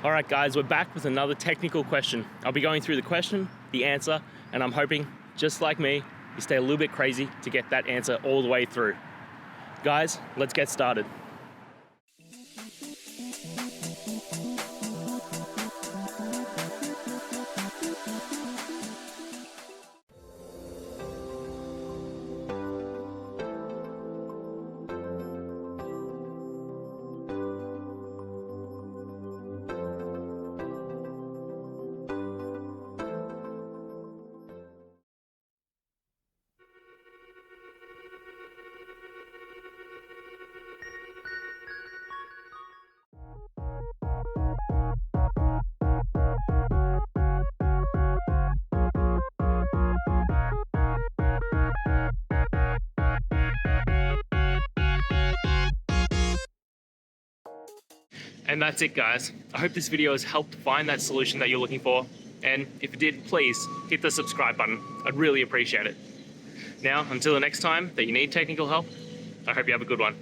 All right, guys, we're back with another technical question. I'll be going through the question, the answer, and I'm hoping, just like me, you stay a little bit crazy to get that answer all the way through. Guys, let's get started. And that's it, guys. I hope this video has helped find that solution that you're looking for. And if it did, please hit the subscribe button. I'd really appreciate it. Now, until the next time that you need technical help, I hope you have a good one.